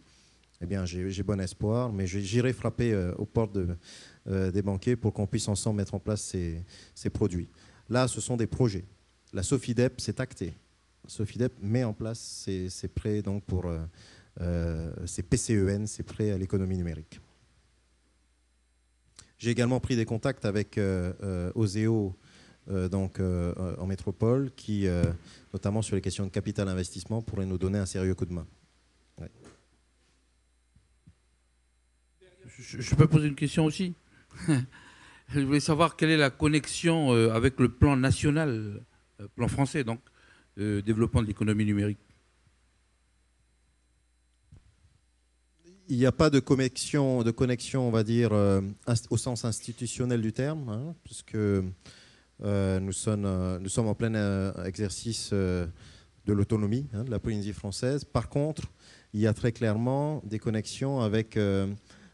eh bien j'ai bon espoir, mais j'irai frapper aux portes des banquiers pour qu'on puisse ensemble mettre en place ces produits. Là, ce sont des projets. La SOFIDEP, c'est acté. SOFIDEP met en place ces prêts donc pour ces PCEN, ces prêts à l'économie numérique. J'ai également pris des contacts avec Oseo en métropole, qui, notamment sur les questions de capital investissement, pourrait nous donner un sérieux coup de main. Ouais. Je peux poser une question aussi. Je voulais savoir quelle est la connexion avec le plan national, plan français, donc, de développement de l'économie numérique. Il n'y a pas de connexion, on va dire, au sens institutionnel du terme, puisque nous sommes en plein exercice de l'autonomie de la Polynésie française. Par contre, il y a très clairement des connexions avec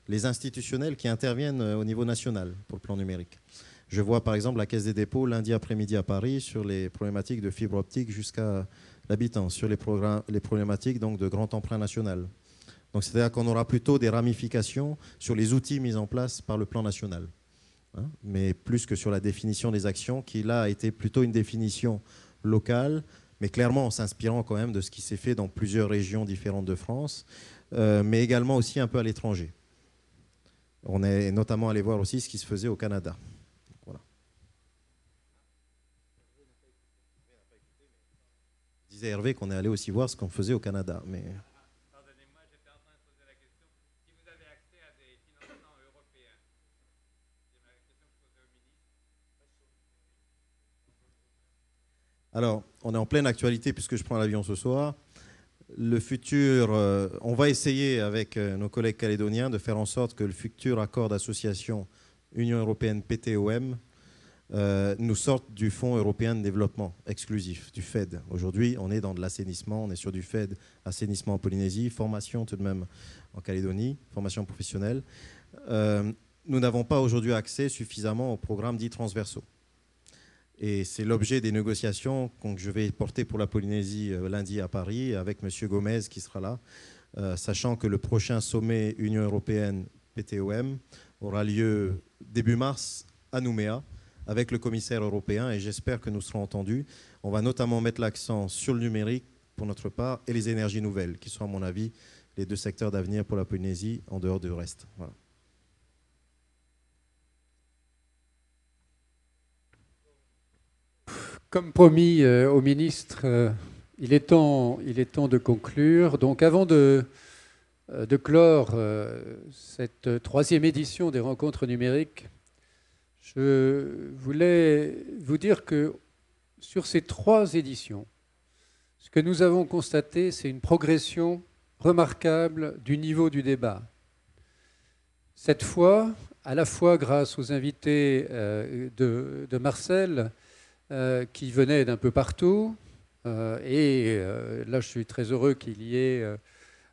les institutionnels qui interviennent au niveau national pour le plan numérique. Je vois par exemple la Caisse des dépôts lundi après-midi à Paris sur les problématiques de fibre optique jusqu'à l'habitant, sur les problématiques donc, de grand emprunt national. Donc c'est-à-dire qu'on aura plutôt des ramifications sur les outils mis en place par le plan national, mais plus que sur la définition des actions, qui là a été plutôt une définition locale, mais clairement en s'inspirant quand même de ce qui s'est fait dans plusieurs régions différentes de France, mais également aussi un peu à l'étranger. On est notamment allé voir aussi ce qui se faisait au Canada. Voilà. Je disais Hervé qu'on est allé aussi voir ce qu'on faisait au Canada, mais... Alors, on est en pleine actualité puisque je prends l'avion ce soir. Le futur, on va essayer avec nos collègues calédoniens de faire en sorte que le futur accord d'association Union européenne PTOM nous sorte du Fonds européen de développement exclusif, du FED. Aujourd'hui, on est dans de l'assainissement, on est sur du FED, assainissement en Polynésie, formation tout de même en Calédonie, formation professionnelle. Nous n'avons pas aujourd'hui accès suffisamment aux programmes dits transversaux. Et c'est l'objet des négociations que je vais porter pour la Polynésie lundi à Paris avec M. Gomez qui sera là, sachant que le prochain sommet Union européenne PTOM aura lieu début mars à Nouméa avec le commissaire européen et j'espère que nous serons entendus. On va notamment mettre l'accent sur le numérique pour notre part et les énergies nouvelles qui sont à mon avis les deux secteurs d'avenir pour la Polynésie en dehors du reste. Voilà. Comme promis au ministre, il est temps de conclure. Donc avant de clore cette troisième édition des rencontres numériques, je voulais vous dire que sur ces 3 éditions, ce que nous avons constaté, c'est une progression remarquable du niveau du débat. Cette fois, à la fois grâce aux invités de Marcel, qui venaient d'un peu partout, et là je suis très heureux qu'il y ait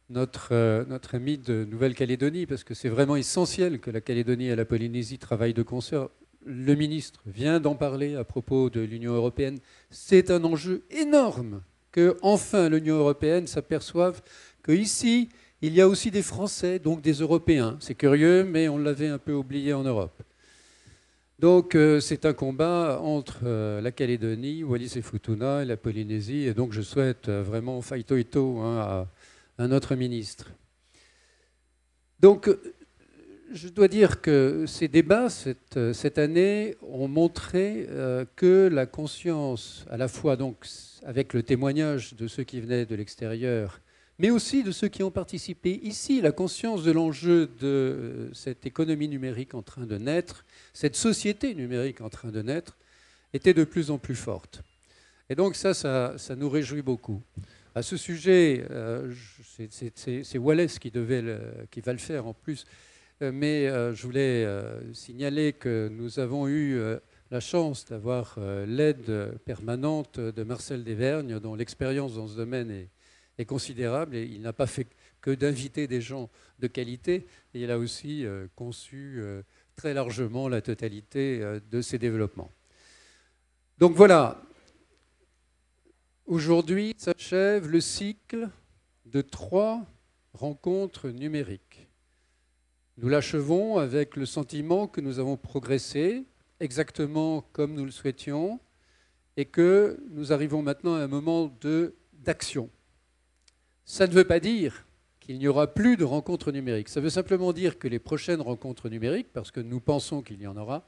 notre ami de Nouvelle-Calédonie, parce que c'est vraiment essentiel que la Calédonie et la Polynésie travaillent de concert. Le ministre vient d'en parler à propos de l'Union européenne. C'est un enjeu énorme que enfin l'Union européenne s'aperçoive qu'ici, il y a aussi des Français, donc des Européens. C'est curieux, mais on l'avait un peu oublié en Europe. Donc c'est un combat entre la Calédonie, Wallis et Futuna et la Polynésie. Et donc je souhaite vraiment faito à notre ministre. Donc je dois dire que ces débats cette année ont montré que la conscience, à la fois donc avec le témoignage de ceux qui venaient de l'extérieur, mais aussi de ceux qui ont participé ici, la conscience de l'enjeu de cette économie numérique en train de naître, cette société numérique en train de naître, était de plus en plus forte. Et donc ça nous réjouit beaucoup. À ce sujet, c'est Wallace qui va le faire en plus, mais je voulais signaler que nous avons eu la chance d'avoir l'aide permanente de Marcel Desvergnes, dont l'expérience dans ce domaine est considérable, et il n'a pas fait que d'inviter des gens de qualité, et il a aussi conçu très largement la totalité de ces développements. Donc voilà, aujourd'hui s'achève le cycle de 3 rencontres numériques. Nous l'achevons avec le sentiment que nous avons progressé exactement comme nous le souhaitions et que nous arrivons maintenant à un moment d'action. Ça ne veut pas dire qu'il n'y aura plus de rencontres numériques. Ça veut simplement dire que les prochaines rencontres numériques, parce que nous pensons qu'il y en aura,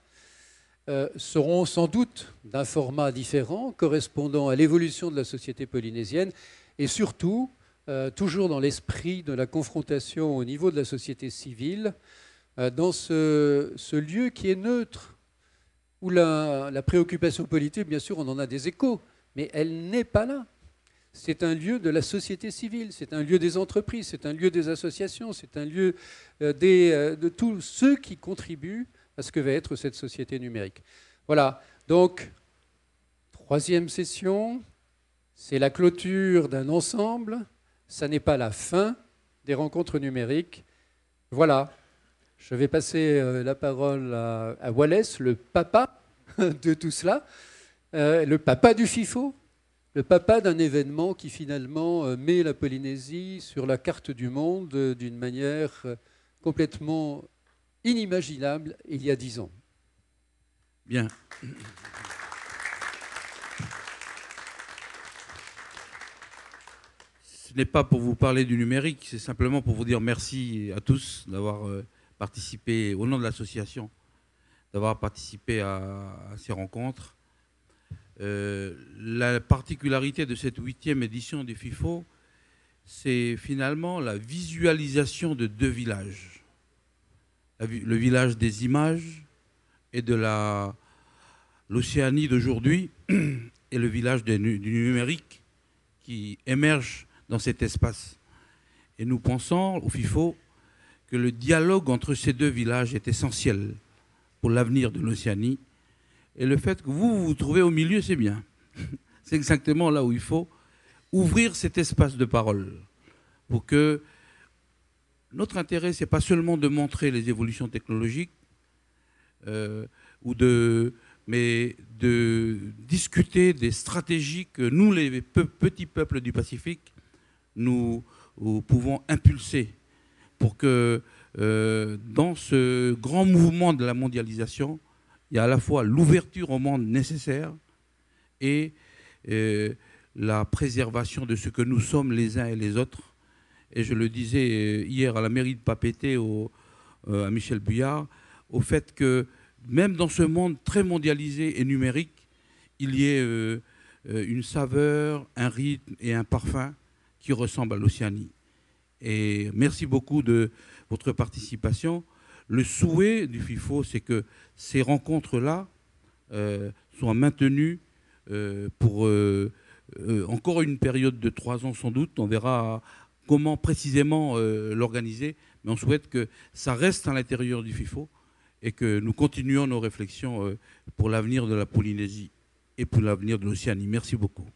seront sans doute d'un format différent, correspondant à l'évolution de la société polynésienne, et surtout, toujours dans l'esprit de la confrontation au niveau de la société civile, dans ce lieu qui est neutre, où la préoccupation politique, bien sûr, on en a des échos, mais elle n'est pas là. C'est un lieu de la société civile, c'est un lieu des entreprises, c'est un lieu des associations, c'est un lieu de tous ceux qui contribuent à ce que va être cette société numérique. Voilà, donc, 3e session, c'est la clôture d'un ensemble, ça n'est pas la fin des rencontres numériques. Voilà, je vais passer la parole à Wallace, le papa de tout cela, le papa du FIFO, le papa d'un événement qui finalement met la Polynésie sur la carte du monde d'une manière complètement inimaginable il y a 10 ans. Bien. Ce n'est pas pour vous parler du numérique, c'est simplement pour vous dire merci à tous d'avoir participé, au nom de l'association, d'avoir participé à ces rencontres. La particularité de cette 8e édition du FIFO, c'est finalement la visualisation de 2 villages. Le village des images et de l'Océanie d'aujourd'hui et le village du numérique qui émerge dans cet espace. Et nous pensons au FIFO que le dialogue entre ces 2 villages est essentiel pour l'avenir de l'Océanie. Et le fait que vous vous trouvez au milieu, c'est bien. C'est exactement là où il faut ouvrir cet espace de parole pour que notre intérêt, ce n'est pas seulement de montrer les évolutions technologiques, mais de discuter des stratégies que nous, les petits peuples du Pacifique, nous pouvons impulser pour que dans ce grand mouvement de la mondialisation, il y a à la fois l'ouverture au monde nécessaire et la préservation de ce que nous sommes les uns et les autres. Et je le disais hier à la mairie de Papeete à Michel Buyard, au fait que même dans ce monde très mondialisé et numérique, il y ait une saveur, un rythme et un parfum qui ressemblent à l'Océanie. Et merci beaucoup de votre participation. Le souhait du FIFO, c'est que ces rencontres-là soient maintenues pour encore une période de 3 ans sans doute. On verra comment précisément l'organiser, mais on souhaite que ça reste à l'intérieur du FIFO et que nous continuions nos réflexions pour l'avenir de la Polynésie et pour l'avenir de l'Océanie. Merci beaucoup.